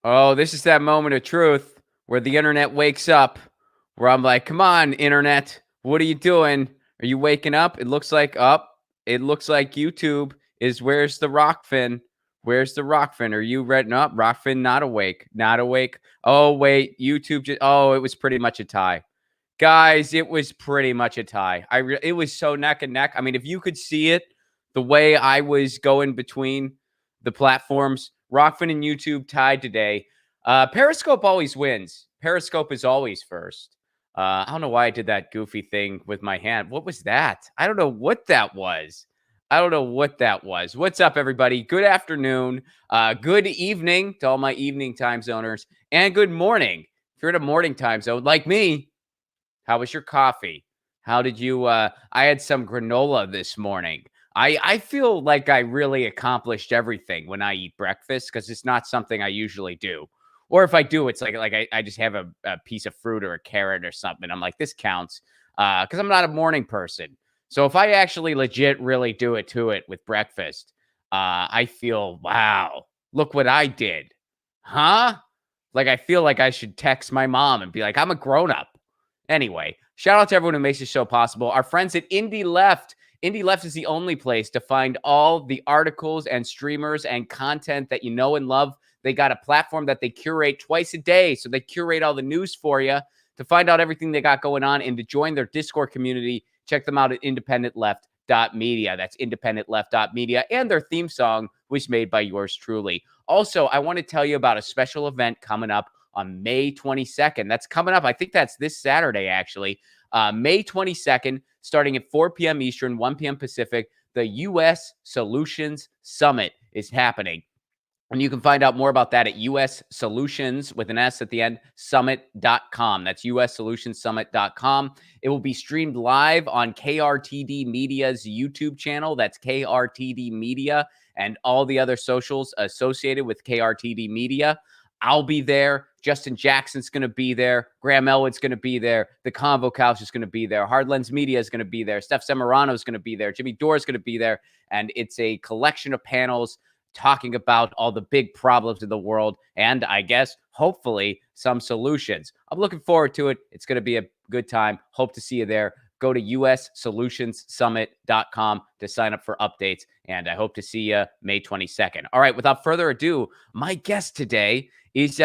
Oh, this is that moment of truth where the internet wakes up, where I'm like, come on, internet, what are you doing? Are you waking up? It looks like up. It looks like YouTube is where's the Rockfin? Where's the Rockfin? Are you ready? No, Rockfin not awake. Not awake. Oh, wait, YouTube just it was pretty much a tie. Guys, it was pretty much a tie. It was so neck and neck. I mean, if you could see it, the way I was going between the platforms, Rockfin and YouTube tied today. Periscope always wins. Periscope is always first. I don't know why I did that goofy thing with my hand. What was that? I don't know what that was. What's up, everybody? Good afternoon. Good evening to all my evening time zoners, and good morning. If you're in a morning time zone like me, how was your coffee? How did you I had some granola this morning. I feel like I really accomplished everything when I eat breakfast because it's not something I usually do. Or if I do, it's like I just have a piece of fruit or a carrot or something. I'm like, this counts. Because I'm not a morning person. So if I actually legit really do it to it with breakfast, I feel, wow, look what I did. Huh? Like I feel like I should text my mom and be like, I'm a grown-up. Anyway, shout out to everyone who makes this show possible. Our friends at Indie Left. Indie Left is the only place to find all the articles and streamers and content that you know and love. They got a platform that they curate twice a day. So they curate all the news for you. To find out everything they got going on and to join their Discord community, check them out at independentleft.media. That's independentleft.media. And their theme song was made by yours truly. Also, I want to tell you about a special event coming up on May 22nd. That's coming up. I think that's this Saturday, actually. May 22nd, starting at 4 p.m. Eastern, 1 p.m. Pacific. The U.S. Solutions Summit is happening. And you can find out more about that at US Solutions with an S at the end, summit.com. That's USSolutionsSummit.com. It will be streamed live on KRTD Media's YouTube channel. That's KRTD Media and all the other socials associated with KRTD Media. I'll be there. Justin Jackson's going to be there. Graham Elwood's going to be there. The Convo Couch is going to be there. Hardlens Media is going to be there. Steph Semirano is going to be there. Jimmy Dore is going to be there. And it's a collection of panels talking about all the big problems in the world and, I guess, hopefully, some solutions. I'm looking forward to it. It's going to be a good time. Hope to see you there. Go to USSolutionsSummit.com to sign up for updates, and I hope to see you May 22nd. All right, without further ado, my guest today is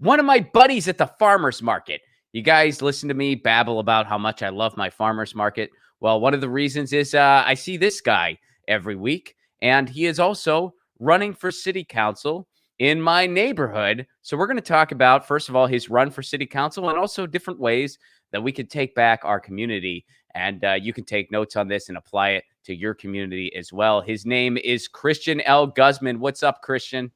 one of my buddies at the farmer's market. You guys listen to me babble about how much I love my farmer's market. Well, one of the reasons is I see this guy every week, and he is also running for city council in my neighborhood. So we're going to talk about, first of all, his run for city council and also different ways that we could take back our community. And you can take notes on this and apply it to your community as well. His name is Christian L. Guzman. What's up, Christian?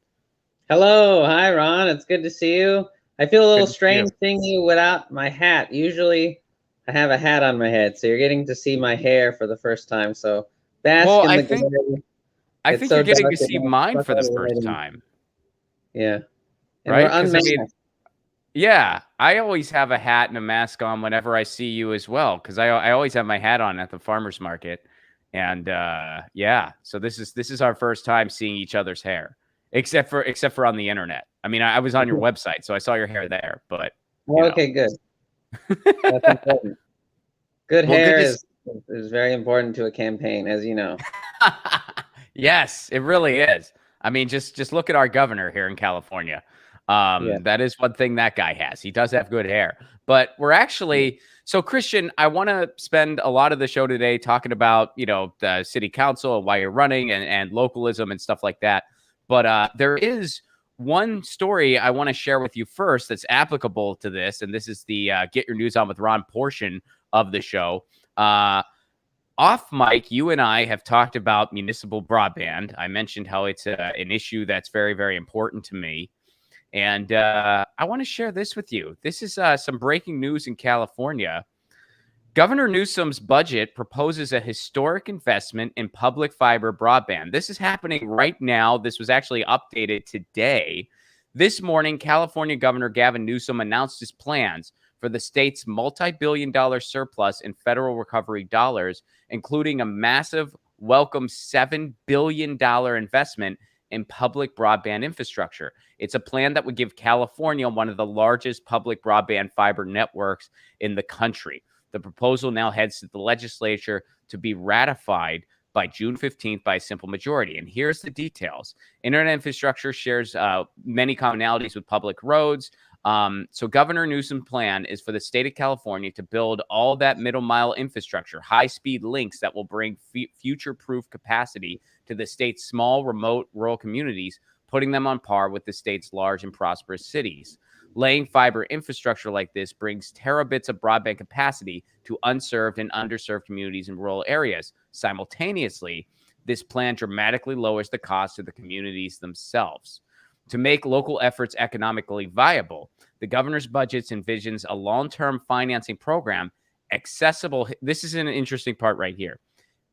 Hello. Hi, Ron. It's good to see you. I feel a little strange seeing you without my hat. Usually I have a hat on my head, so you're getting to see my hair for the first time. So bask in the glory. I think you're getting to see mine for the first time. Yeah. And right? We're unmasked. Yeah, I always have a hat and a mask on whenever I see you as well, because I always have my hat on at the farmer's market. And yeah, so this is our first time seeing each other's hair, except for on the internet. I mean, I was on your website, so I saw your hair there, but okay, good. That's important. Good hair is very important to a campaign, as you know. Yes, it really is. I mean, just look at our governor here in California. That is one thing that guy has. He does have good hair. But we're actually so Christian, I want to spend a lot of the show today talking about, the city council and why you're running and localism and stuff like that. But there is one story I want to share with you first that's applicable to this, and this is the Get Your News On with Ron portion of the show. Off mic, you and I have talked about municipal broadband. I mentioned how it's an issue that's very, very important to me. And I want to share this with you. This is some breaking news in California. Governor Newsom's budget proposes a historic investment in public fiber broadband. This is happening right now. This was actually updated today. This morning, California Governor Gavin Newsom announced his plans for the state's multi-billion-dollar surplus in federal recovery dollars, including a massive welcome $7 billion investment in public broadband infrastructure. It's a plan that would give California one of the largest public broadband fiber networks in the country. The proposal now heads to the legislature to be ratified by June 15th by a simple majority. And here's the details. Internet infrastructure shares many commonalities with public roads. So Governor Newsom's plan is for the state of California to build all that middle mile infrastructure, high-speed links that will bring future-proof capacity to the state's small, remote, rural communities, putting them on par with the state's large and prosperous cities. Laying fiber infrastructure like this brings terabits of broadband capacity to unserved and underserved communities in rural areas. Simultaneously, this plan dramatically lowers the cost to the communities themselves. To make local efforts economically viable, the governor's budget envisions a long-term financing program accessible. This is an interesting part right here.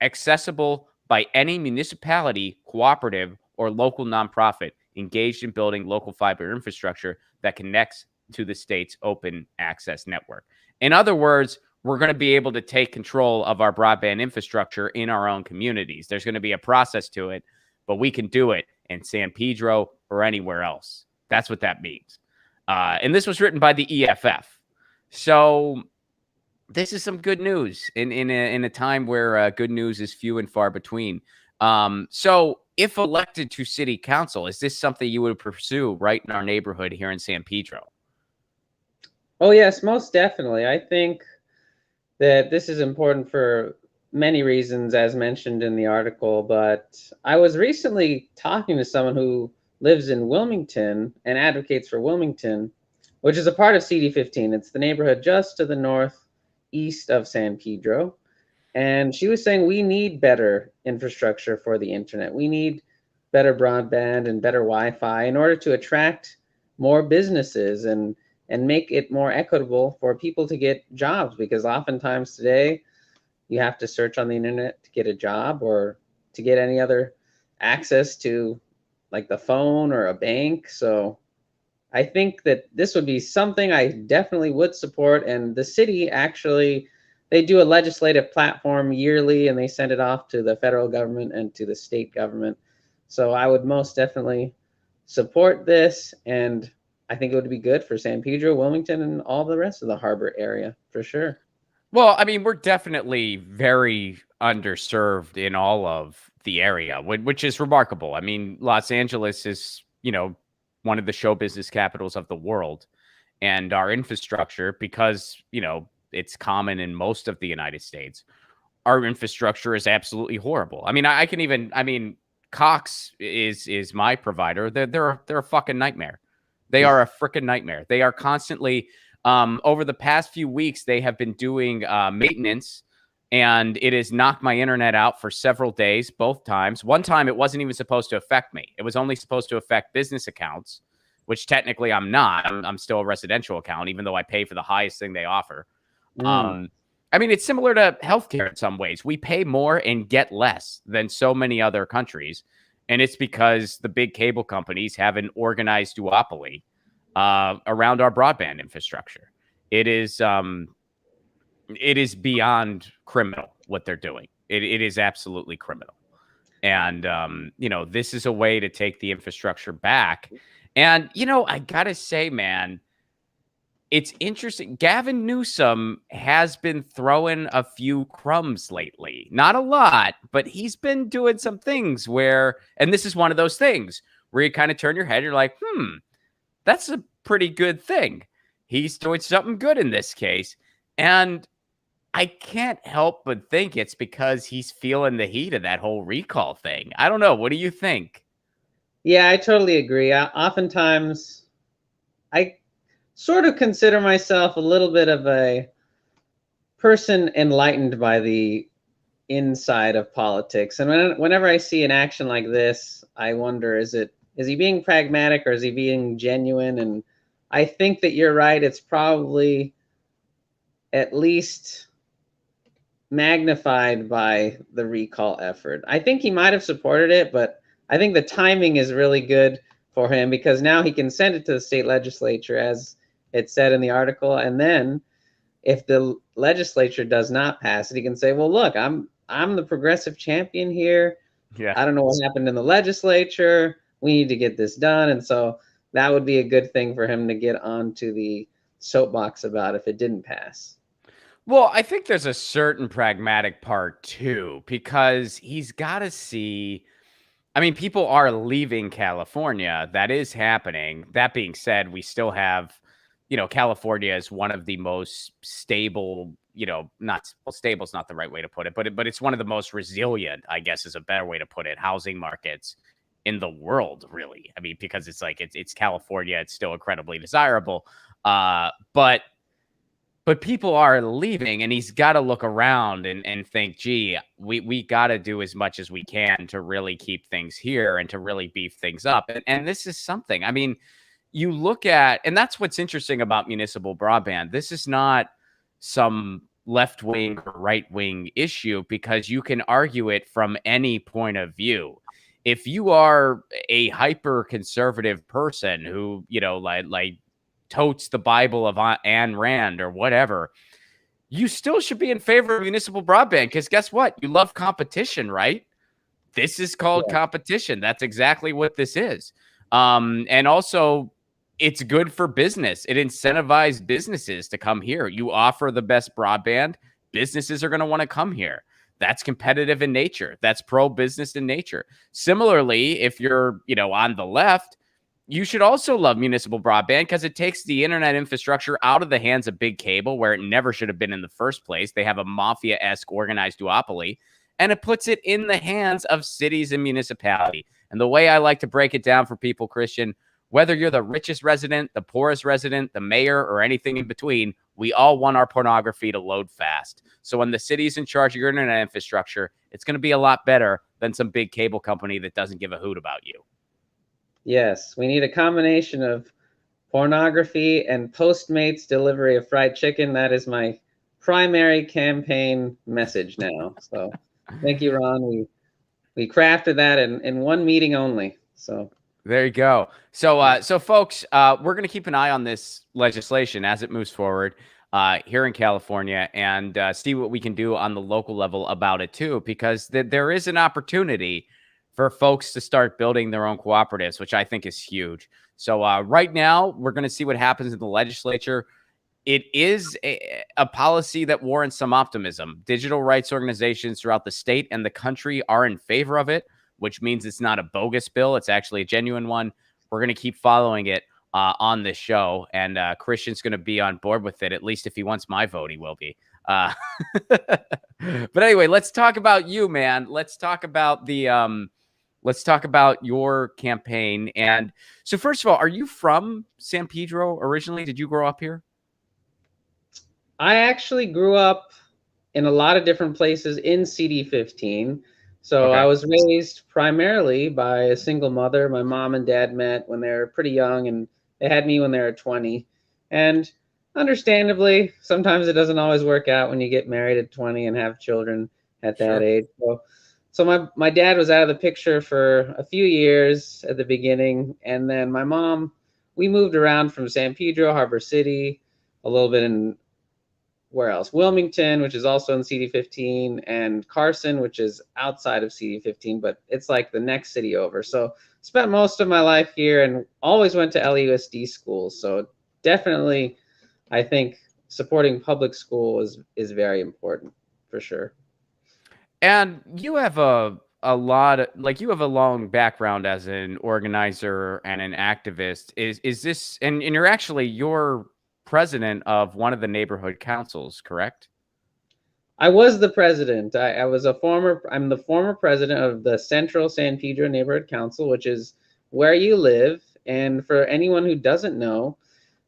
Accessible by any municipality, cooperative, or local nonprofit engaged in building local fiber infrastructure that connects to the state's open access network. In other words, we're going to be able to take control of our broadband infrastructure in our own communities. There's going to be a process to it, but we can do it in San Pedro or anywhere else. That's what that means. And this was written by the EFF. So this is some good news in a time where good news is few and far between. So if elected to city council, is this something you would pursue right in our neighborhood here in San Pedro? Oh, yes, most definitely. I think that this is important for many reasons, as mentioned in the article, but I was recently talking to someone who lives in Wilmington and advocates for Wilmington, which is a part of CD15. It's the neighborhood just to the northeast of San Pedro. And she was saying we need better infrastructure for the internet. We need better broadband and better Wi-Fi in order to attract more businesses and make it more equitable for people to get jobs, because oftentimes today you have to search on the internet to get a job or to get any other access to like the phone or a bank. So I think that this would be something I definitely would support. And the city actually, they do a legislative platform yearly and they send it off to the federal government and to the state government. So I would most definitely support this. And I think it would be good for San Pedro, Wilmington, and all the rest of the harbor area for sure. Well, I mean, we're definitely very underserved in all of the area, which is remarkable. I mean, Los Angeles is, one of the show business capitals of the world. And our infrastructure, because, it's common in most of the United States, our infrastructure is absolutely horrible. I mean, Cox is my provider. They're a fucking nightmare. They are a freaking nightmare. They are constantly, over the past few weeks, they have been doing maintenance, and it has knocked my internet out for several days, both times. One time, it wasn't even supposed to affect me. It was only supposed to affect business accounts, which technically I'm not. I'm still a residential account, even though I pay for the highest thing they offer. I mean, it's similar to healthcare in some ways. We pay more and get less than so many other countries. And it's because the big cable companies have an organized duopoly around our broadband infrastructure. It is beyond criminal what they're doing. It is absolutely criminal. And, this is a way to take the infrastructure back. And, I got to say, man, it's interesting. Gavin Newsom has been throwing a few crumbs lately. Not a lot, but he's been doing some things where, and this is one of those things where you kind of turn your head, you're like, that's a pretty good thing. He's doing something good in this case. And I can't help but think it's because he's feeling the heat of that whole recall thing. I don't know. What do you think? Yeah, I totally agree. Oftentimes, I sort of consider myself a little bit of a person enlightened by the inside of politics. And whenever I see an action like this, I wonder, is he being pragmatic or is he being genuine? And I think that you're right. It's probably at least magnified by the recall effort. I think he might have supported it, but I think the timing is really good for him because now he can send it to the state legislature, as it said in the article. And then if the legislature does not pass it, he can say, well, look, I'm the progressive champion here. Yeah. I don't know what happened in the legislature. we need to get this done. And so that would be a good thing for him to get onto the soapbox about if it didn't pass. Well, I think there's a certain pragmatic part too, because he's got to see. I mean, people are leaving California. That is happening. That being said, we still have, California is one of the most stable, not well, stable is not the right way to put it, but it's one of the most resilient, I guess is a better way to put it, housing markets in the world, really. I mean, because it's like it's California, it's still incredibly desirable. But people are leaving, and he's got to look around and think, gee, we got to do as much as we can to really keep things here and to really beef things up. And this is something, I mean, you look at, and that's what's interesting about municipal broadband. This is not some left-wing or right-wing issue, because you can argue it from any point of view. If you are a hyper-conservative person who, like totes the Bible of Ayn Rand or whatever, you still should be in favor of municipal broadband, because guess what? You love competition, right? This is called competition. That's exactly what this is. And also, it's good for business. It incentivizes businesses to come here. You offer the best broadband, businesses are going to want to come here. That's competitive in nature. That's pro-business in nature. Similarly, if you're, on the left, you should also love municipal broadband, because it takes the internet infrastructure out of the hands of big cable, where it never should have been in the first place. They have a mafia-esque organized duopoly, and it puts it in the hands of cities and municipality. And the way I like to break it down for people, Christian, whether you're the richest resident, the poorest resident, the mayor, or anything in between, we all want our pornography to load fast. So when the city's in charge of your internet infrastructure, it's going to be a lot better than some big cable company that doesn't give a hoot about you. Yes, we need a combination of pornography and Postmates delivery of fried chicken. That is my primary campaign message now. So thank you, Ron. We crafted that in one meeting only. So there you go. So folks, we're going to keep an eye on this legislation as it moves forward here in California, and see what we can do on the local level about it too, because there is an opportunity for folks to start building their own cooperatives, which I think is huge. So right now, we're going to see what happens in the legislature. It is a policy that warrants some optimism. Digital rights organizations throughout the state and the country are in favor of it, which means it's not a bogus bill. It's actually a genuine one. We're going to keep following it on this show, and Christian's going to be on board with it. At least if he wants my vote, he will be. But anyway, let's talk about you, man. Let's talk about your campaign. And so first of all, are you from San Pedro originally? Did you grow up here? I actually grew up in a lot of different places in CD15. So I was raised primarily by a single mother. My mom and dad met when they were pretty young, and they had me when they were 20. And understandably, sometimes it doesn't always work out when you get married at 20 and have children at that age. So my dad was out of the picture for a few years at the beginning. And then my mom, we moved around from San Pedro, Harbor City, a little bit in, where else? Wilmington, which is also in CD15, and Carson, which is outside of CD15, but it's like the next city over. So spent most of my life here and always went to LUSD schools. So definitely, I think supporting public school is very important for sure. And you have a lot of, like, you have a long background as an organizer and an activist. Is this, and you're president of one of the neighborhood councils, correct? I was the president. I'm the former president of the Central San Pedro Neighborhood Council, which is where you live. And for anyone who doesn't know,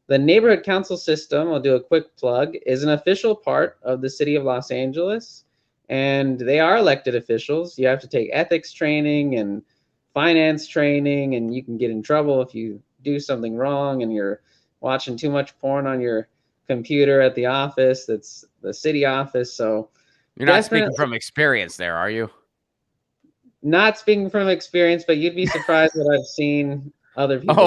the neighborhood council system, I'll do a quick plug, is an official part of the city of Los Angeles. And they are elected officials. You have to take ethics training and finance training, and you can get in trouble if you do something wrong and you're watching too much porn on your computer at the office. That's the city office. So you're not speaking from experience there, are you? Not speaking from experience, but you'd be surprised what I've seen other people do.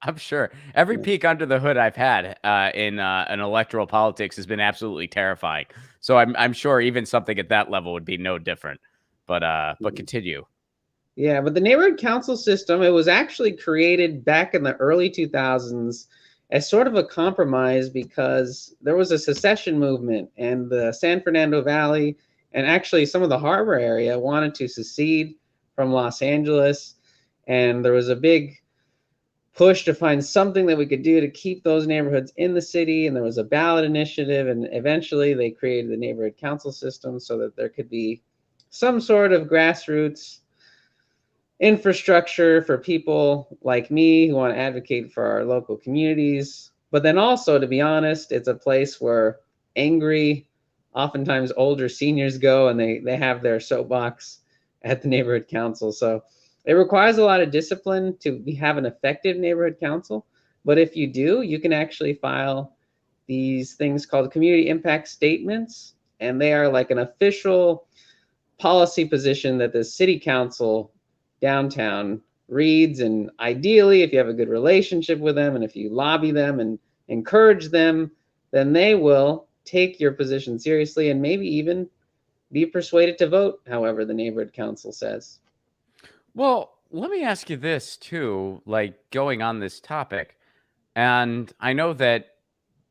I'm sure. Every peek under the hood I've had in electoral politics has been absolutely terrifying. So I'm sure even something at that level would be no different. But continue. Yeah, but the neighborhood council system, it was actually created back in the early 2000s as sort of a compromise because there was a secession movement and the San Fernando Valley and actually some of the harbor area wanted to secede from Los Angeles. And there was a big push to find something that we could do to keep those neighborhoods in the city. And there was a ballot initiative, and eventually they created the neighborhood council system so that there could be some sort of grassroots infrastructure for people like me who want to advocate for our local communities. But then also, to be honest, it's a place where angry, oftentimes older seniors go and they have their soapbox at the neighborhood council. So it requires a lot of discipline to have an effective neighborhood council. But if you do, you can actually file these things called community impact statements. And they are like an official policy position that the city council downtown reads. And ideally, if you have a good relationship with them and if you lobby them and encourage them, then they will take your position seriously and maybe even be persuaded to vote however the neighborhood council says. Well, let me ask you this too, like going on this topic. And I know that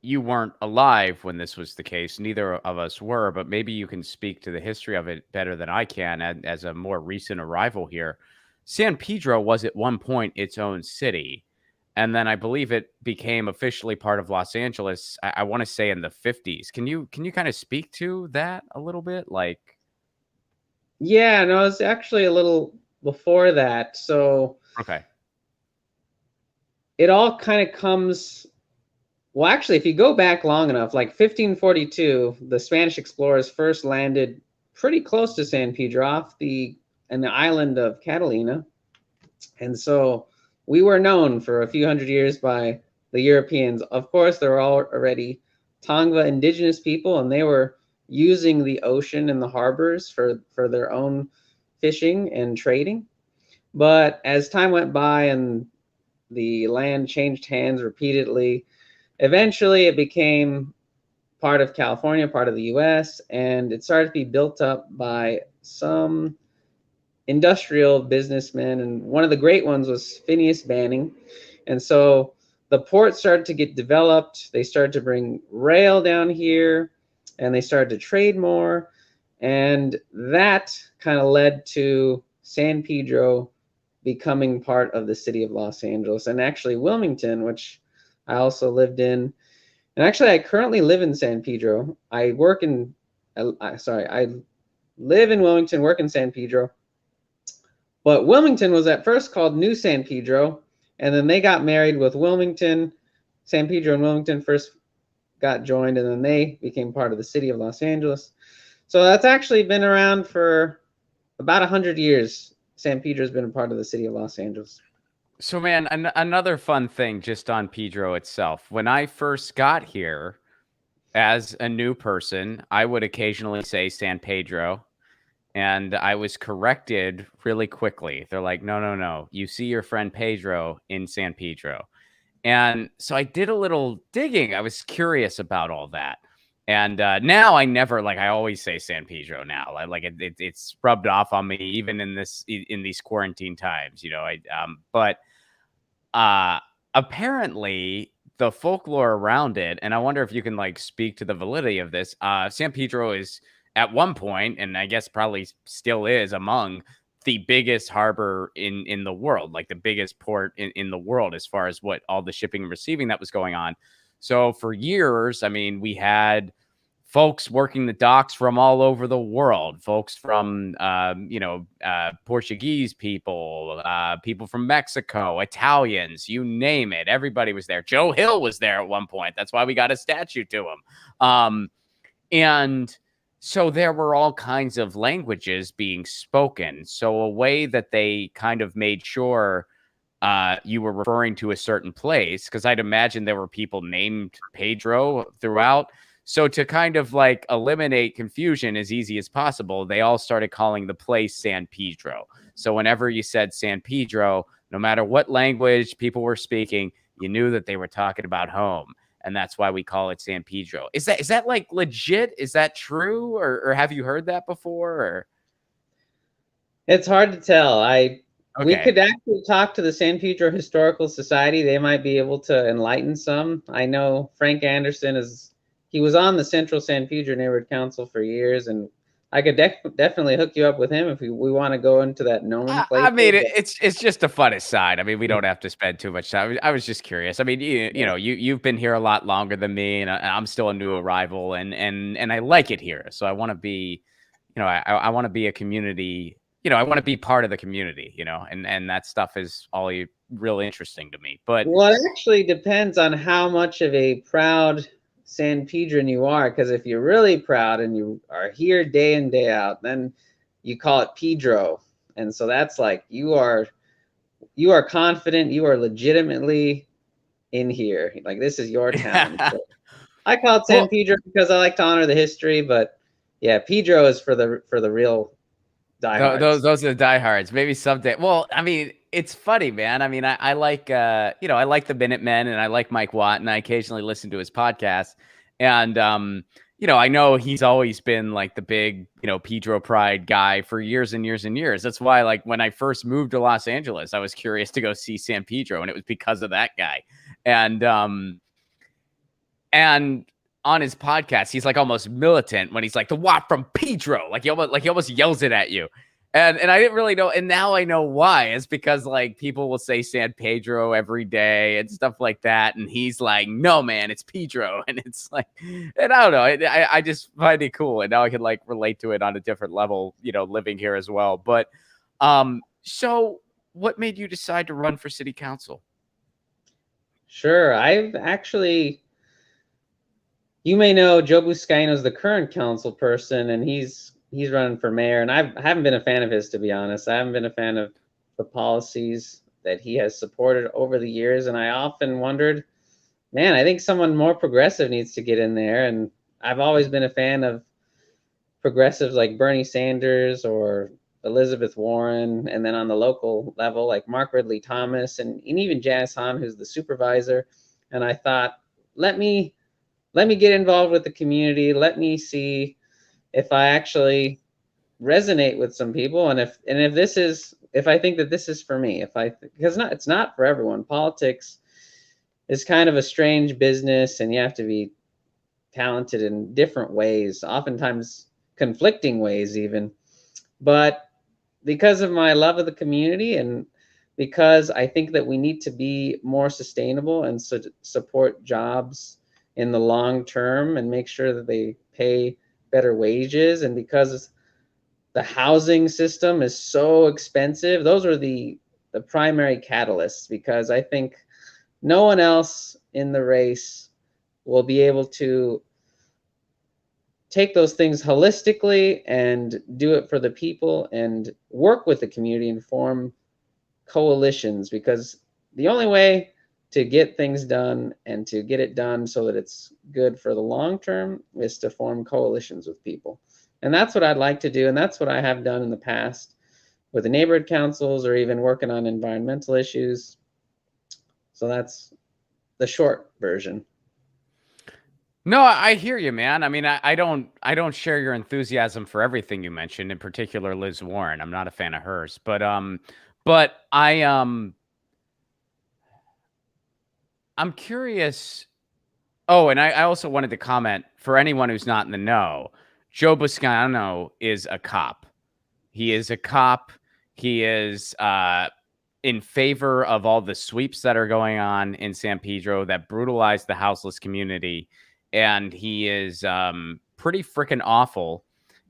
you weren't alive when this was the case. Neither of us were, but maybe you can speak to the history of it better than I can as a more recent arrival here. San Pedro was at one point its own city. And then I believe it became officially part of Los Angeles, I want to say in the 50s. Can you kind of speak to that a little bit? Like, Yeah, no, it's actually a little before that. So okay. it all kind of comes, well, actually, if you go back long enough, like 1542, the Spanish explorers first landed pretty close to San Pedro off the island of Catalina. And so we were known for a few hundred years by the Europeans. Of course, there were already Tongva indigenous people, and they were using the ocean and the harbors for their own fishing and trading. But as time went by and the land changed hands repeatedly, eventually it became part of California, part of the US, and it started to be built up by some industrial businessmen. And one of the great ones was Phineas Banning. And so the port started to get developed. They started to bring rail down here and they started to trade more. And that kind of led to San Pedro becoming part of the city of Los Angeles, and actually Wilmington, which I also lived in. And actually, I currently live in San Pedro. I live in Wilmington, work in San Pedro. But Wilmington was at first called New San Pedro, and then they got married with Wilmington. San Pedro and Wilmington first got joined, and then they became part of the city of Los Angeles. So that's actually been around for about 100 years. San Pedro's been a part of the city of Los Angeles. So, man, another fun thing just on Pedro itself. When I first got here as a new person, I would occasionally say San Pedro, and I was corrected really quickly. They're like, no, no, no. You see your friend Pedro in San Pedro. And so I did a little digging. I was curious about all that. And now I never, like, I always say San Pedro now. It's rubbed off on me even in these quarantine times, you know. But apparently the folklore around it, and I wonder if you can like speak to the validity of this. San Pedro is at one point, and I guess probably still is, among the biggest harbor in the world, like the biggest port in the world as far as what all the shipping and receiving that was going on. So for years, I mean, we had folks working the docks from all over the world, folks from, Portuguese people, people from Mexico, Italians, you name it. Everybody was there. Joe Hill was there at one point. That's why we got a statue to him. And so there were all kinds of languages being spoken. So a way that they kind of made sure you were referring to a certain place, because I'd imagine there were people named Pedro throughout. So to kind of like eliminate confusion as easy as possible, they all started calling the place San Pedro. So whenever you said San Pedro, no matter what language people were speaking, you knew that they were talking about home. And that's why we call it San Pedro. Is that like legit? Is that true? Or have you heard that before? Or? It's hard to tell. We Okay. could actually talk to the San Pedro Historical Society. They might be able to enlighten some. I know Frank Anderson he was on the Central San Pedro Neighborhood Council for years, and I could definitely hook you up with him if we want to go into that I nomenclature. mean, But it's just the fun aside. I mean, we don't have to spend too much time. I was just curious. I mean, you yeah. know, you've been here a lot longer than me, and I'm still a new arrival, and I like it here. So I want to be, I want to be a community. I want to be part of the community. And that stuff is all really interesting to me. But Well, it actually depends on how much of a proud San Pedran you are, because if you're really proud and you are here day in, day out, then you call it Pedro. And so that's like you are confident, you are legitimately in here. Like this is your town. So I call it San well, Pedro because I like to honor the history, but yeah, Pedro is for the real diehards. those are the diehards. Maybe someday. Well, I mean, it's funny, man. I mean, I like I like the Minutemen and I like Mike Watt, and I occasionally listen to his podcast. And I know he's always been like the big, Pedro Pride guy for years and years and years. That's why, like, when I first moved to Los Angeles, I was curious to go see San Pedro, and it was because of that guy. And on his podcast, he's like almost militant when he's like the Watt from Pedro, like he almost yells it at you. And I didn't really know, and now I know why. It's because like people will say San Pedro every day and stuff like that, and he's like, "No, man, it's Pedro," and it's like, and I don't know, I just find it cool, and now I can like relate to it on a different level, living here as well. But, so what made you decide to run for city council? Sure, I've actually you may know Joe Buscemi is the current council person, and he's running for mayor. And I haven't been a fan of his, to be honest. I haven't been a fan of the policies that he has supported over the years. And I often wondered, man, I think someone more progressive needs to get in there. And I've always been a fan of progressives like Bernie Sanders or Elizabeth Warren, and then on the local level, like Mark Ridley Thomas and even Janice Hahn, who's the supervisor. And I thought, let me get involved with the community. Let me see if I actually resonate with some people, and if I think that this is for me. Because it's not for everyone. Politics is kind of a strange business, and you have to be talented in different ways, oftentimes conflicting ways even. But because of my love of the community and because I think that we need to be more sustainable and support jobs in the long term and make sure that they pay better wages, and because the housing system is so expensive, those are the primary catalysts, because I think no one else in the race will be able to take those things holistically and do it for the people and work with the community and form coalitions, because the only way to get things done and to get it done so that it's good for the long term is to form coalitions with people. And that's what I'd like to do, and that's what I have done in the past with the neighborhood councils or even working on environmental issues. So that's the short version. No, I hear you, man. I mean, I don't share your enthusiasm for everything you mentioned, in particular Liz Warren. I'm not a fan of hers, but I'm curious. Oh, and I also wanted to comment for anyone who's not in the know, Joe Buscano is a cop. He is a cop. He is in favor of all the sweeps that are going on in San Pedro that brutalize the houseless community. And he is pretty freaking awful.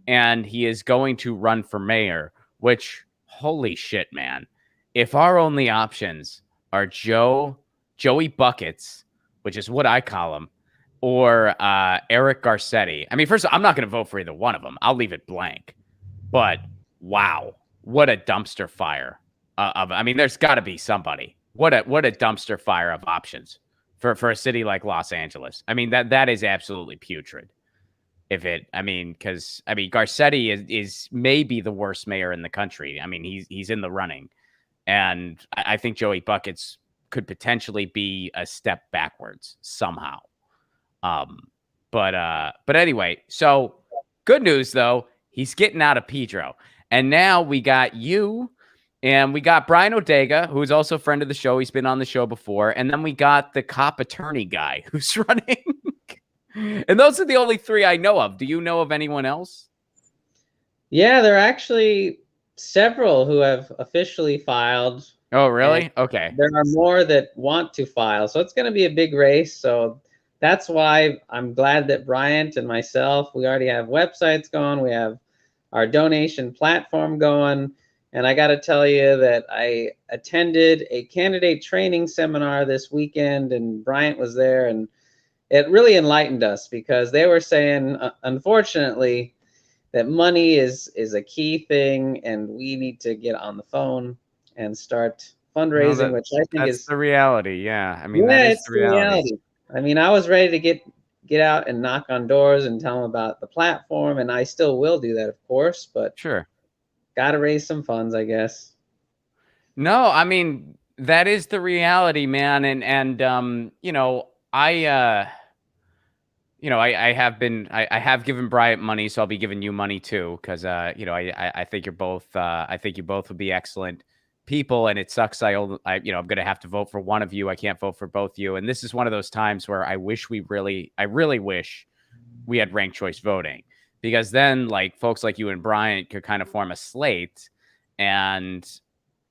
And he is going to run for mayor, which, holy shit, man. If our only options are Joey Buckets, which is what I call him, or Eric Garcetti. I mean, first of all, I'm not going to vote for either one of them. I'll leave it blank. But wow, what a dumpster fire! I mean, there's got to be somebody. What a dumpster fire of options for a city like Los Angeles. I mean, that is absolutely putrid. Because Garcetti is maybe the worst mayor in the country. I mean, he's in the running, and I think Joey Buckets could potentially be a step backwards somehow. But anyway, so good news though, he's getting out of Pedro. And now we got you, and we got Brian Odega, who's also a friend of the show. He's been on the show before. And then we got the cop attorney guy who's running. And those are the only three I know of. Do you know of anyone else? Yeah, there are actually several who have officially filed. Oh, really? Okay. There are more that want to file. So it's going to be a big race. So that's why I'm glad that Bryant and myself, we already have websites going. We have our donation platform going. And I got to tell you that I attended a candidate training seminar this weekend, and Bryant was there, and it really enlightened us because they were saying, unfortunately, that money is a key thing, and we need to get on the phone and start fundraising, which I think that's is the reality. Yeah, I mean, yeah, that is it's the reality. I mean, I was ready to get out and knock on doors and tell them about the platform, and I still will do that, of course, but Sure. got to raise some funds, I guess. No, I mean, that is the reality, man. And you know, I have given Bryant money, so I'll be giving you money too, because I think you're both I think you both would be excellent people, and it sucks. I'm gonna have to vote for one of you. I can't vote for both you, and this is one of those times where I really wish we had ranked choice voting, because then like folks like you and Bryant could kind of form a slate, and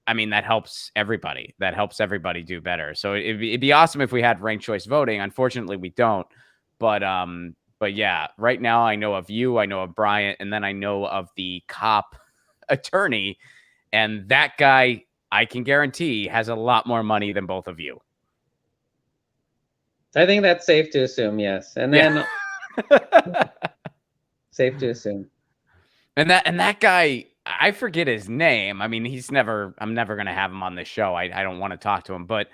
I mean, that helps everybody. That helps everybody do better. So it'd be awesome if we had ranked choice voting. Unfortunately, we don't. But yeah, right now I know of you, I know of Bryant, and then I know of the cop attorney, and that guy I can guarantee has a lot more money than both of you. I think that's safe to assume, yes. And then safe to assume. And that guy, I forget his name. I mean, I'm never gonna have him on this show. I don't want to talk to him, but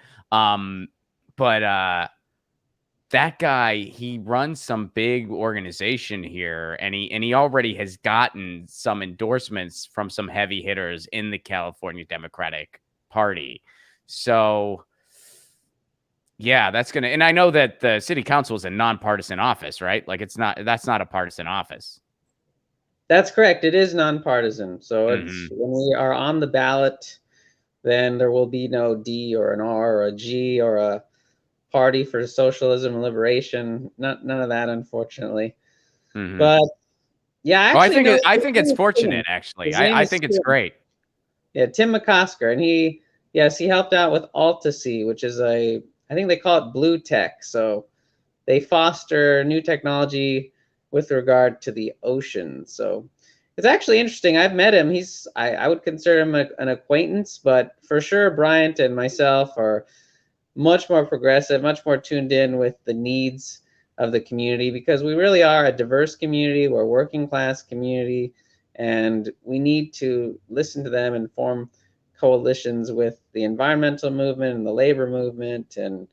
that guy, he runs some big organization here, and he already has gotten some endorsements from some heavy hitters in the California Democratic Party. So yeah, that's gonna, and I know that the city council is a nonpartisan office, right? Like that's not a partisan office. That's correct. It is nonpartisan. So it's when we are on the ballot, then there will be no D or an R or a G or a Party for Socialism and Liberation. None of that, unfortunately. But yeah, I think it's fortunate, actually. I think it's great. Yeah, Tim McCosker, and he helped out with Altasea, which is I think they call it blue tech. So they foster new technology with regard to the ocean. So it's actually interesting. I've met him. I would consider him an acquaintance, but for sure, Bryant and myself are much more progressive, much more tuned in with the needs of the community, because we really are a diverse community. We're a working class community, and we need to listen to them and form coalitions with the environmental movement and the labor movement and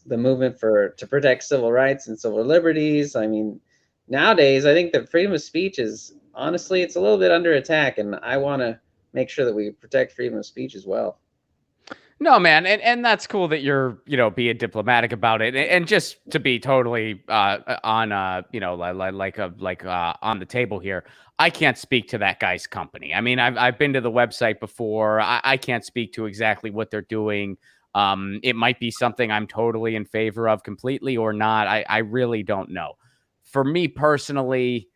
the movement to protect civil rights and civil liberties. I mean, nowadays, I think that freedom of speech is, honestly, it's a little bit under attack, and I want to make sure that we protect freedom of speech as well. No, man, and that's cool that you're, being diplomatic about it, and just to be totally on on the table here. I can't speak to that guy's company. I mean, I've been to the website before. I can't speak to exactly what they're doing. It might be something I'm totally in favor of completely or not. I really don't know. For me personally,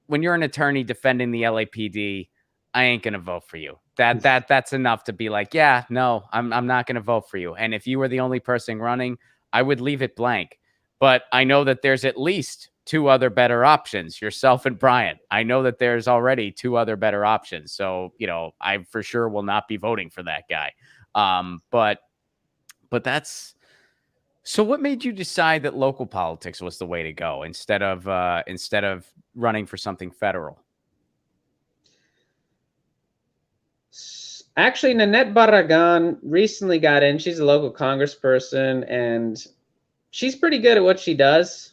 when you're an attorney defending the LAPD, I ain't gonna vote for you. That's enough to be like, yeah, no, I'm not gonna vote for you. And if you were the only person running, I would leave it blank. But I know that there's at least two other better options, yourself and Bryant. I know that there's already two other better options. So, I for sure will not be voting for that guy. But that's, so what made you decide that local politics was the way to go instead of running for something federal? Actually, Nanette Barragan recently got in. She's a local congressperson, and she's pretty good at what she does.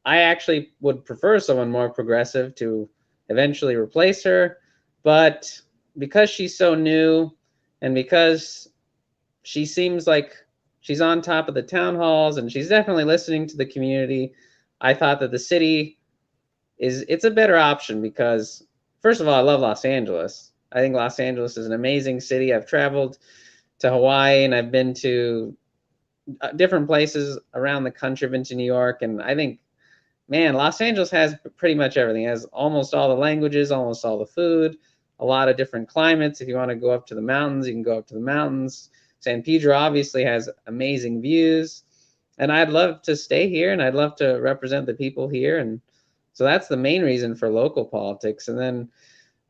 I actually would prefer someone more progressive to eventually replace her. But because she's so new, and because she seems like she's on top of the town halls and she's definitely listening to the community, I thought that the city it's a better option, because first of all, I love Los Angeles. I think Los Angeles is an amazing city. I've traveled to Hawaii and I've been to different places around the country. I've been to New York, and I think, man, Los Angeles has pretty much everything. It has almost all the languages, almost all the food, a lot of different climates. If you want to go up to the mountains, you can go up to the mountains. San Pedro obviously has amazing views, and I'd love to stay here and I'd love to represent the people here. And so that's the main reason for local politics. And then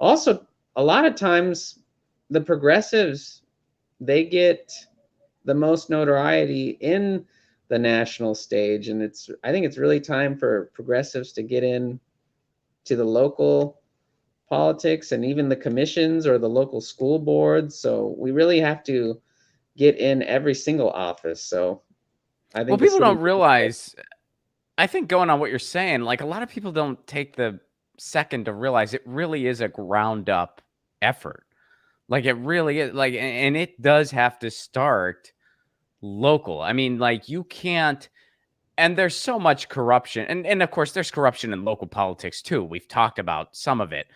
also, a lot of times the progressives, they get the most notoriety in the national stage, and I think it's really time for progressives to get in to the local politics and even the commissions or the local school boards. So we really have to get in every single office. So I Well, think the people city. don't realize, I think going on what you're saying, like a lot of people don't take the second to realize it really is a ground up effort. Like it really is, like, and it does have to start local. I mean, like you can't, and there's so much corruption, and of course there's corruption in local politics too. We've talked about some of it.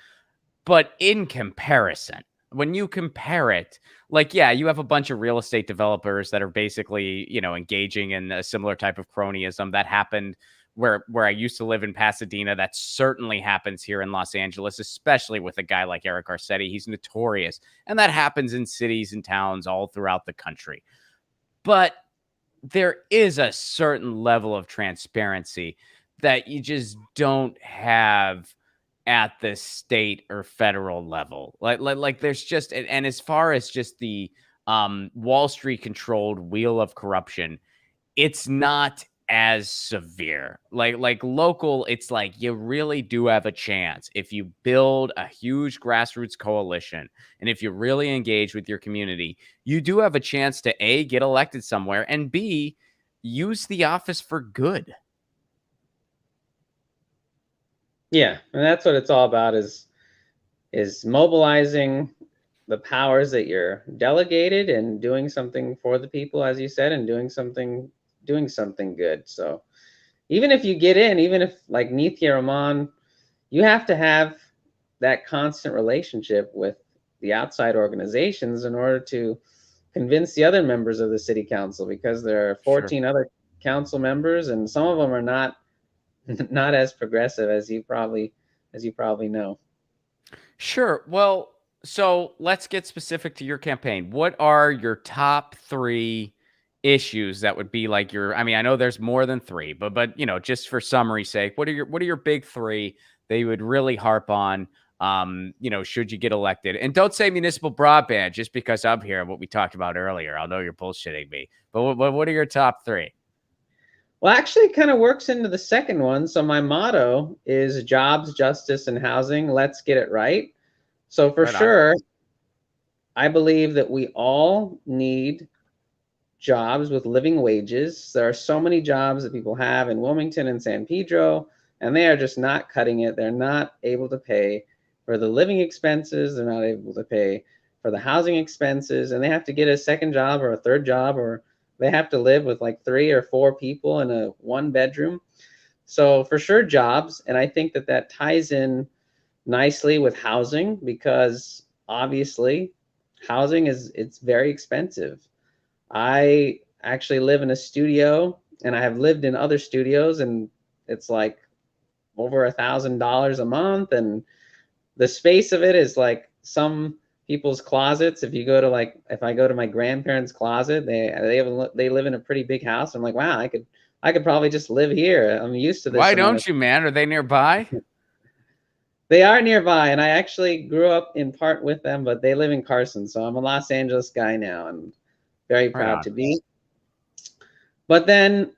But in comparison, when you compare it, like, yeah, you have a bunch of real estate developers that are basically, engaging in a similar type of cronyism that happened where I used to live in Pasadena. That certainly happens here in Los Angeles, especially with a guy like Eric Garcetti. He's notorious. And that happens in cities and towns all throughout the country. But there is a certain level of transparency that you just don't have at the state or federal level. Like there's just, and as far as just the Wall Street controlled wheel of corruption, it's not as severe. Like local, it's like you really do have a chance if you build a huge grassroots coalition and if you really engage with your community, you do have a chance to A, get elected somewhere, and B, use the office for good. Yeah, and that's what it's all about, is mobilizing the powers that you're delegated and doing something for the people, as you said, and doing something good. So even if you get in, even if like Nithya Raman, you have to have that constant relationship with the outside organizations in order to convince the other members of the city council, because there are 14 other council members, and some of them are not as progressive as you probably know. Sure. Well, so let's get specific to your campaign. What are your top 3 issues that would be like I mean, I know there's more than 3, but just for summary's sake, what are your big 3 that you would really harp on, should you get elected? And don't say municipal broadband just because I'm here, what we talked about earlier. I'll know you're bullshitting me. But what are your top 3? Well, actually, it kind of works into the second one. So my motto is jobs, justice, and housing. Let's get it right. So for Right on. sure, I believe that we all need jobs with living wages. There are so many jobs that people have in Wilmington and San Pedro, and they are just not cutting it. They're not able to pay for the living expenses. They're not able to pay for the housing expenses, and they have to get a second job or a third job, or they have to live with like 3 or 4 people in a 1-bedroom. So for sure, jobs. And I think that ties in nicely with housing, because obviously housing it's very expensive. I actually live in a studio, and I have lived in other studios, and it's like over $1,000 a month, and the space of it is like some people's closets. If I go to my grandparents' closet, they live in a pretty big house. I'm like, wow, I could probably just live here. I'm used to this. Why don't you, man? Are they nearby? They are nearby, and I actually grew up in part with them, but they live in Carson, so I'm a Los Angeles guy now, and very proud to be. But then,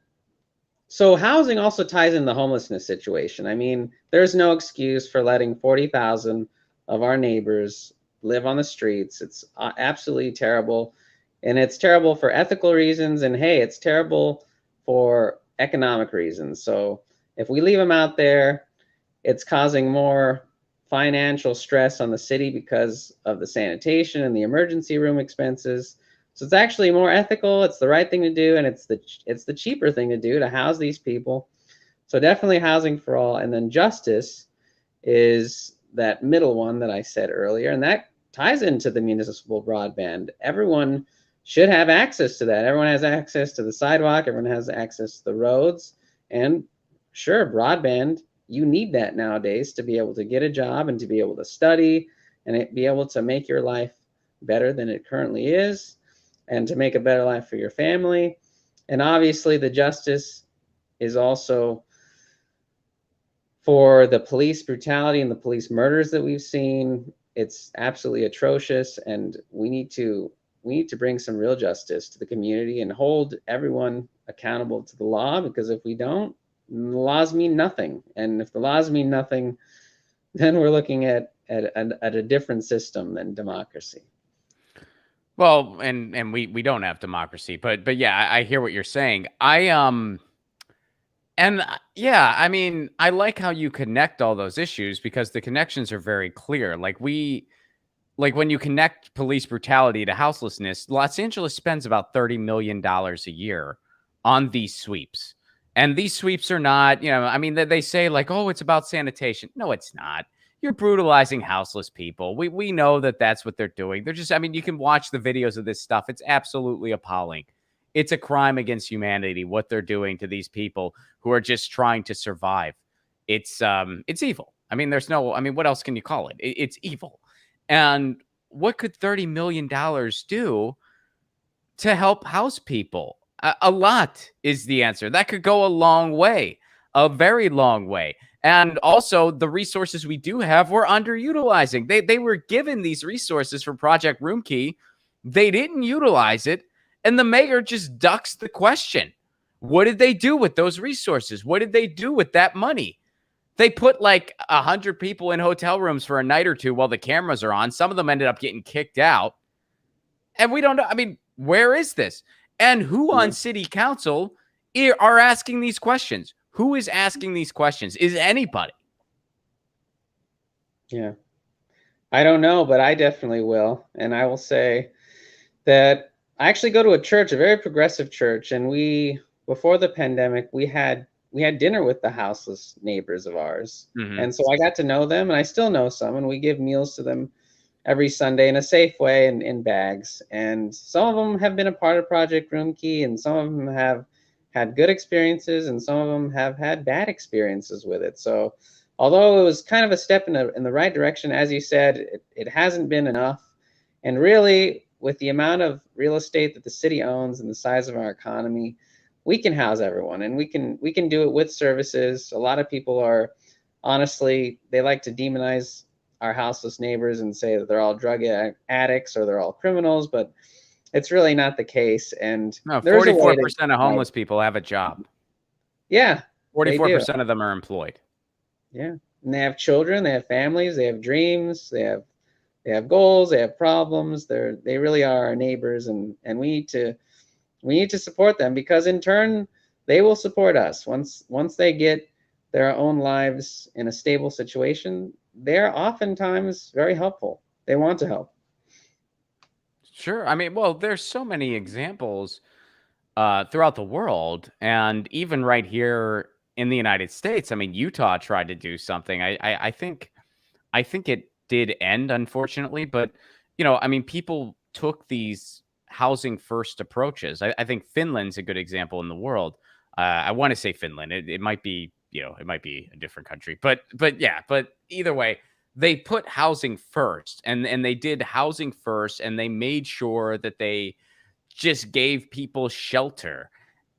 so housing also ties in the homelessness situation. I mean, there's no excuse for letting 40,000 of our neighbors live on the streets. It's absolutely terrible. And it's terrible for ethical reasons. And hey, it's terrible for economic reasons. So if we leave them out there, it's causing more financial stress on the city because of the sanitation and the emergency room expenses. So it's actually more ethical. It's the right thing to do, and it's the cheaper thing to do to house these people. So definitely housing for all. And then justice is that middle one that I said earlier, and that ties into the municipal broadband. Everyone should have access to that. Everyone has access to the sidewalk. Everyone has access to the roads. And sure, broadband, you need that nowadays to be able to get a job and to be able to study and be able to make your life better than it currently is and to make a better life for your family. And obviously the justice is also for the police brutality and the police murders that we've seen. It's absolutely atrocious, and we need to bring some real justice to the community and hold everyone accountable to the law, because if we don't, the laws mean nothing. And if the laws mean nothing, then we're looking at a different system than democracy. Well, and we don't have democracy, but yeah, I hear what you're saying. Yeah, I mean, I like how you connect all those issues because the connections are very clear. Like when you connect police brutality to houselessness, Los Angeles spends about $30 million a year on these sweeps. And these sweeps are not, I mean, they say like, oh, it's about sanitation. No, it's not. You're brutalizing houseless people. We know that that's what they're doing. They're just, I mean, you can watch the videos of this stuff. It's absolutely appalling. It's a crime against humanity, what they're doing to these people who are just trying to survive. It's evil. I mean, what else can you call it? It's evil. And what could $30 million do to help house people? A lot is the answer. That could go a long way, a very long way. And also, the resources we do have, we're underutilizing. They were given these resources for Project Roomkey. They didn't utilize it. And the mayor just ducks the question. What did they do with those resources? What did they do with that money? They put like 100 people in hotel rooms for a night or two while the cameras are on. Some of them ended up getting kicked out. And we don't know. I mean, where is this? And who on city council are asking these questions? Who is asking these questions? Is anybody? Yeah. I don't know, but I definitely will. And I will say that I actually go to a church, a very progressive church, and before the pandemic, we had dinner with the houseless neighbors of ours. Mm-hmm. And so I got to know them, and I still know some, and we give meals to them every Sunday in a safe way and in bags. And some of them have been a part of Project Roomkey, and some of them have had good experiences, and some of them have had bad experiences with it. So although it was kind of a step in the right direction, as you said, it hasn't been enough. And really, with the amount of real estate that the city owns and the size of our economy, we can house everyone, and we can do it with services. A lot of people are, honestly, they like to demonize our houseless neighbors and say that they're all drug addicts or they're all criminals, but it's really not the case. And no, 44% of homeless people have a job. Yeah. 44% of them are employed. Yeah. And they have children, they have families, they have dreams, they have goals, they have problems. They really are our neighbors, and we need to support them, because in turn they will support us. Once they get their own lives in a stable situation, they're oftentimes very helpful. They want to help. Sure. I mean, well, there's so many examples throughout the world, and even right here in the United States. I mean, Utah tried to do something. I think it did end, unfortunately, but I mean, people took these housing first approaches. I think Finland's a good example in the world. I want to say Finland. It might be, it might be a different country, but either way, they put housing first, and they did housing first, and they made sure that they just gave people shelter.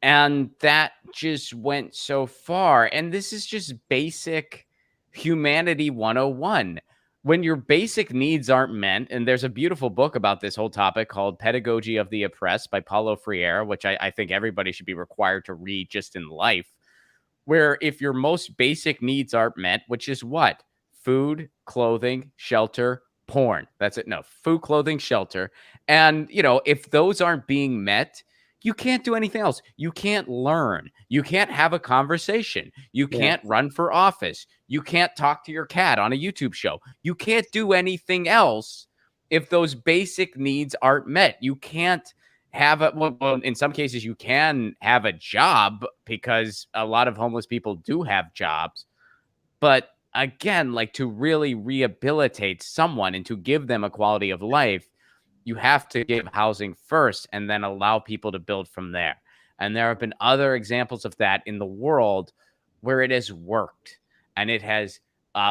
And that just went so far. And this is just basic humanity 101. When your basic needs aren't met, and there's a beautiful book about this whole topic called Pedagogy of the Oppressed by Paulo Freire, which I think everybody should be required to read just in life, where if your most basic needs aren't met, which is what? Food, clothing, shelter, porn. That's it. No, food, clothing, shelter. And, if those aren't being met, you can't do anything else. You can't learn. You can't have a conversation. You can't run for office. You can't talk to your cat on a YouTube show. You can't do anything else if those basic needs aren't met. You can't have in some cases you can have a job, because a lot of homeless people do have jobs, but again, like to really rehabilitate someone and to give them a quality of life, you have to give housing first and then allow people to build from there. And there have been other examples of that in the world where it has worked and it has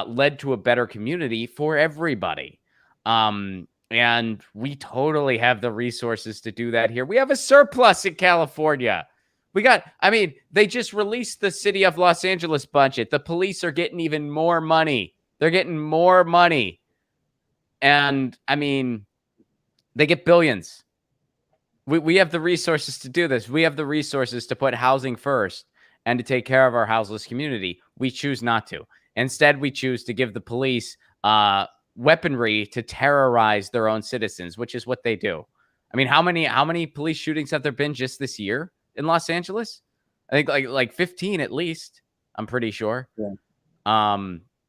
led to a better community for everybody. And we totally have the resources to do that here. We have a surplus in California. I mean, they just released the city of Los Angeles budget. The police are getting even more money. They're getting more money. And I mean, they get billions. We have the resources to do this. We have the resources to put housing first and to take care of our houseless community. We choose not to. Instead, we choose to give the police weaponry to terrorize their own citizens, which is what they do. I mean, how many police shootings have there been just this year in Los Angeles? I think like 15 at least. I'm pretty sure. Yeah.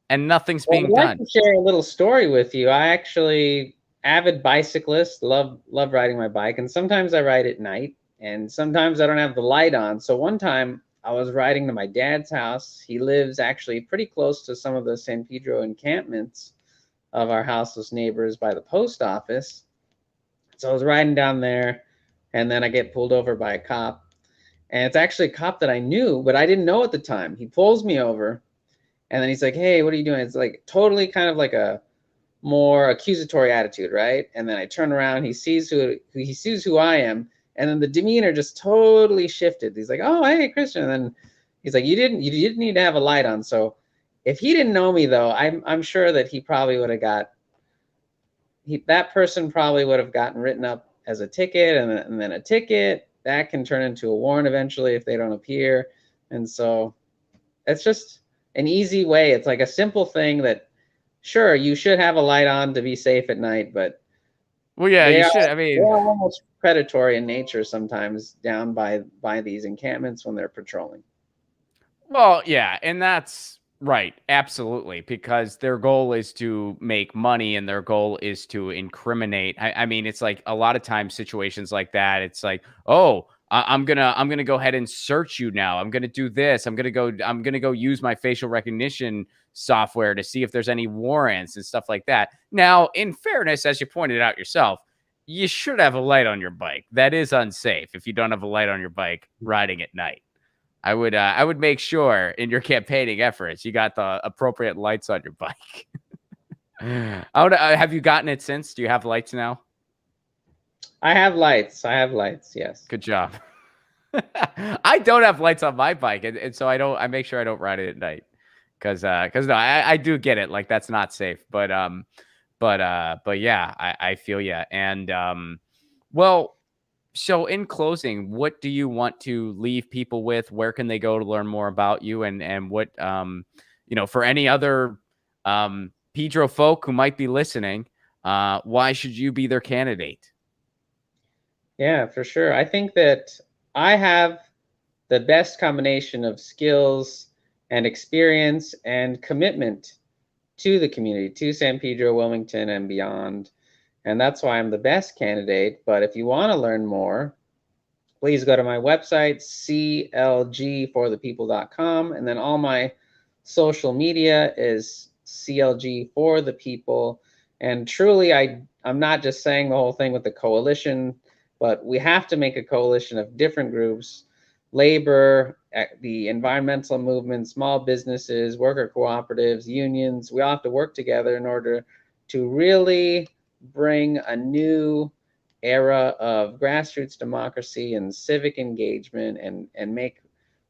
And nothing's being I'd like done. to share a little story with you. I actually avid bicyclist, love riding my bike, and sometimes I ride at night, and sometimes I don't have the light on. So one time I was riding to my dad's house. He lives actually pretty close to some of the San Pedro encampments of our houseless neighbors by the post office. So I was riding down there, and then I get pulled over by a cop. And it's actually a cop that I knew, but I didn't know at the time. He pulls me over, and then he's like, "Hey, what are you doing?" It's like totally kind of like a more accusatory attitude, right? And then I turn around, he sees who I am, and then the demeanor just totally shifted. He's like, "Oh, hey, Christian." And then he's like, "You didn't need to have a light on." So if he didn't know me though, I'm sure that he probably would have that person probably would have gotten written up as a ticket, and then a ticket that can turn into a warrant eventually if they don't appear. And so it's just an easy way. It's like a simple thing that, sure, you should have a light on to be safe at night, but well, yeah, you should. I mean, they're almost predatory in nature sometimes down by these encampments when they're patrolling. well, yeah, and that's right, absolutely, because their goal is to make money and their goal is to incriminate. I mean, it's like a lot of times situations like that. It's like, oh, I'm gonna go ahead and search you now. I'm gonna do this. I'm gonna go use my facial recognition software to see if there's any warrants and stuff like that. Now, in fairness, as you pointed out yourself, you should have a light on your bike. That is unsafe if you don't have a light on your bike riding at night. I would make sure in your campaigning efforts you got the appropriate lights on your bike. Have you gotten it since? Do you have lights now? I have lights. Yes. Good job. I don't have lights on my bike, and so I make sure I don't ride it at night because no, I do get it. Like that's not safe, but yeah, I feel you. And well, so in closing, what do you want to leave people with? Where can they go to learn more about you? And what, for any other Pedro folk who might be listening, why should you be their candidate? Yeah, for sure. I think that I have the best combination of skills and experience and commitment to the community, to San Pedro, Wilmington, and beyond. And that's why I'm the best candidate. But if you want to learn more, please go to my website, clgforthepeople.com. And then all my social media is CLG for the people. And truly, I'm not just saying the whole thing with the coalition, but we have to make a coalition of different groups: labor, the environmental movement, small businesses, worker cooperatives, unions. We all have to work together in order to really bring a new era of grassroots democracy and civic engagement and make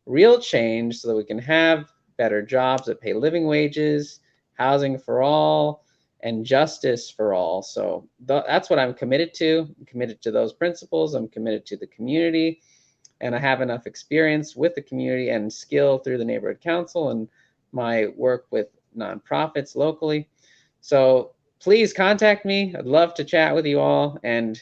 real change so that we can have better jobs that pay living wages, housing for all, and justice for all. So that's what I'm committed to. I'm committed to those principles. I'm committed to the community, and I have enough experience with the community and skill through the neighborhood council and my work with nonprofits locally. So please contact me. I'd love to chat with you all, and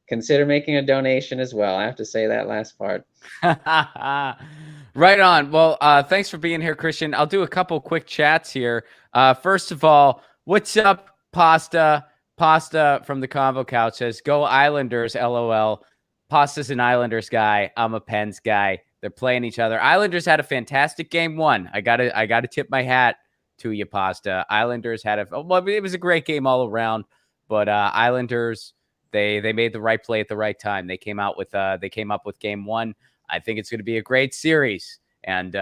consider making a donation as well. I have to say that last part. Right on. Well, thanks for being here, Christian. I'll do a couple quick chats here. First of all, what's up, Pasta? Pasta from the Convo Couch says, "Go Islanders, LOL." Pasta's an Islanders guy. I'm a Pens guy. They're playing each other. Islanders had a fantastic game one. I gotta tip my hat to you, Pasta. Islanders had it was a great game all around, but Islanders, they made the right play at the right time. They came up with game one. I think it's going to be a great series, and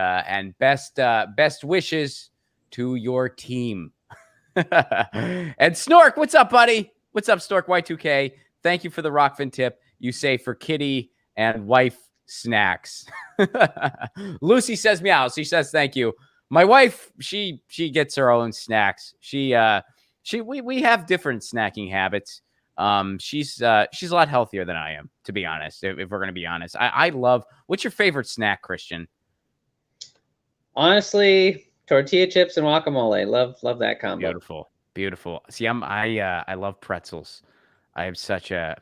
best wishes to your team. And Snork, what's up, buddy? What's up, Stork Y2K? Thank you for the Rockfin tip. You say for kitty and wife snacks. Lucy says meow. She says thank you. My wife, she gets her own snacks. We have different snacking habits. She's a lot healthier than I am, to be honest. If we're gonna be honest, I love. What's your favorite snack, Christian? Honestly, tortilla chips and guacamole. Love that combo. Beautiful. See, I love pretzels. I have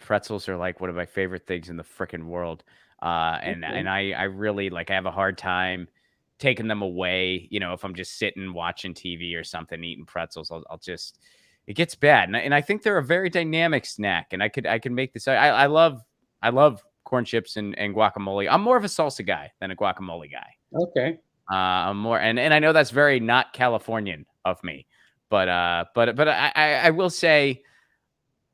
pretzels are like one of my favorite things in the freaking world. And I really I have a hard time taking them away. If I'm just sitting watching TV or something, eating pretzels, I'll just, it gets bad. And I think they're a very dynamic snack, and I could make this. I love corn chips and guacamole. I'm more of a salsa guy than a guacamole guy. Okay. I'm more, and I know that's very not Californian of me, but I will say,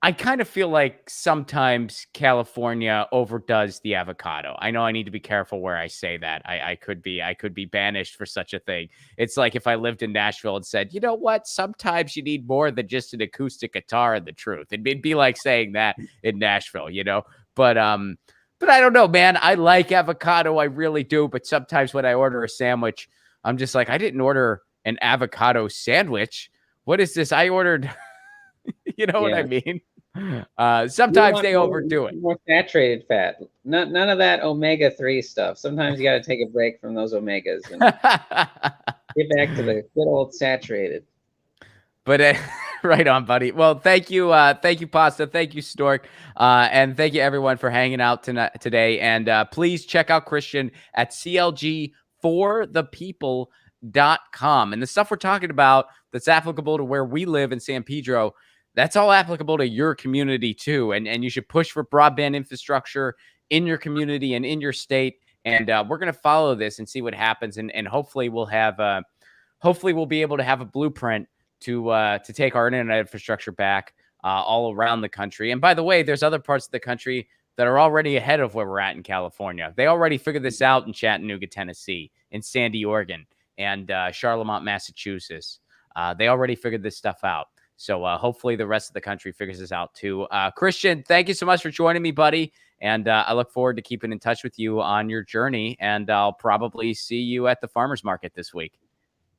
I kind of feel like sometimes California overdoes the avocado. I know I need to be careful where I say that. I could be banished for such a thing. It's like if I lived in Nashville and said, you know what, sometimes you need more than just an acoustic guitar and the truth. It'd be like saying that in Nashville, But I don't know, man. I like avocado. I really do. But sometimes when I order a sandwich, I'm just like, I didn't order an avocado sandwich. What is this? I ordered, what I mean? Sometimes they overdo it. More saturated fat. None of that omega-3 stuff. Sometimes you got to take a break from those omegas and get back to the good old saturated. But right on, buddy. Well, thank you, Pasta. Thank you, Stork, and thank you everyone for hanging out today. And please check out Christian at clgforthepeople.com. And the stuff we're talking about that's applicable to where we live in San Pedro, that's all applicable to your community too. And you should push for broadband infrastructure in your community and in your state. And we're going to follow this and see what happens. And hopefully we'll be able to have a blueprint to take our internet infrastructure back all around the country. And by the way, there's other parts of the country that are already ahead of where we're at in California. They already figured this out in Chattanooga, Tennessee, in Sandy, Oregon, and Charlemont, Massachusetts. They already figured this stuff out. So hopefully the rest of the country figures this out too. Christian, thank you so much for joining me, buddy. And I look forward to keeping in touch with you on your journey. And I'll probably see you at the farmer's market this week.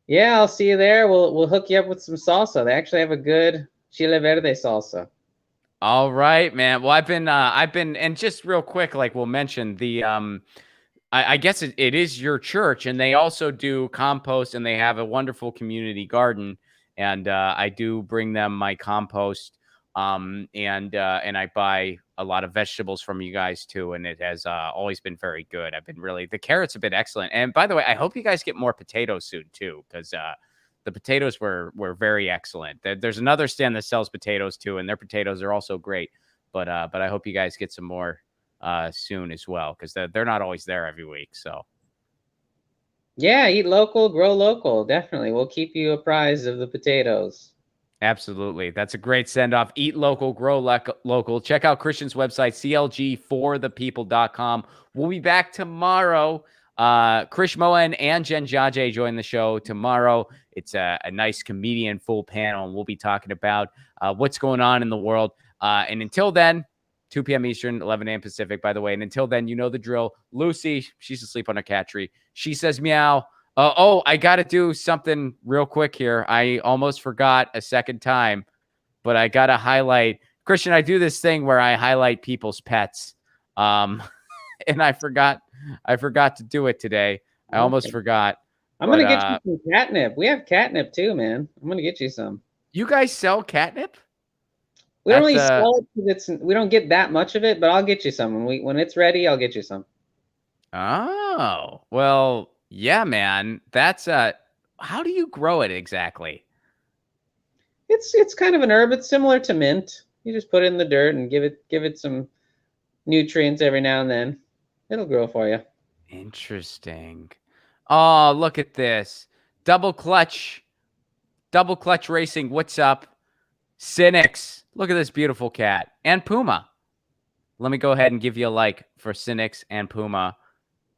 Yeah, I'll see you there. We'll hook you up with some salsa. They actually have a good chile verde salsa. All right, man. Well, I've been, and just real quick, like we'll mention the, I guess it is your church, and they also do compost, and they have a wonderful community garden, and I do bring them my compost, and I buy a lot of vegetables from you guys too, and it has always been very good. The carrots have been excellent, and by the way, I hope you guys get more potatoes soon too, because the potatoes were very excellent. There's another stand that sells potatoes too, and their potatoes are also great. But I hope you guys get some more soon as well, because they're not always there every week. So yeah, eat local, grow local. Definitely, we'll keep you apprised of the potatoes. Absolutely, that's a great send off. Eat local, grow local. Check out Christian's website, clgforthepeople.com. We'll be back tomorrow. Krish Moen and Jen Jaje join the show tomorrow. It's a nice comedian full panel, and we'll be talking about what's going on in the world. And until then, 2 p.m. Eastern, 11 a.m. Pacific, by the way. And until then, you know the drill. Lucy, she's asleep on her cat tree. She says meow. I got to do something real quick here. I almost forgot a second time, but I got to highlight. Christian, I do this thing where I highlight people's pets. And I forgot to do it today. I almost forgot. I'm going to get you some catnip. We have catnip too, man. I'm going to get you some. You guys sell catnip? We don't really sell it because we don't get that much of it, but I'll get you some. When it's ready, I'll get you some. Oh, well, yeah, man. That's how do you grow it exactly? It's kind of an herb. It's similar to mint. You just put it in the dirt and give it some nutrients every now and then. It'll grow for you. Interesting. Oh, look at this. Double clutch Double Clutch Racing, what's up? Cynics, look at this beautiful cat. And Puma. Let me go ahead and give you a like for Cynics and Puma.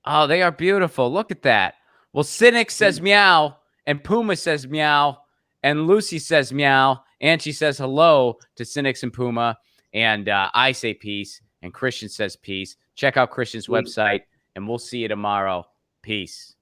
Oh, they are beautiful. Look at that. Well, Cynics says meow, and Puma says meow, and Lucy says meow, and she says hello to Cynics and Puma, and I say peace, and Christian says peace. Check out Christian's website, and we'll see you tomorrow. Peace.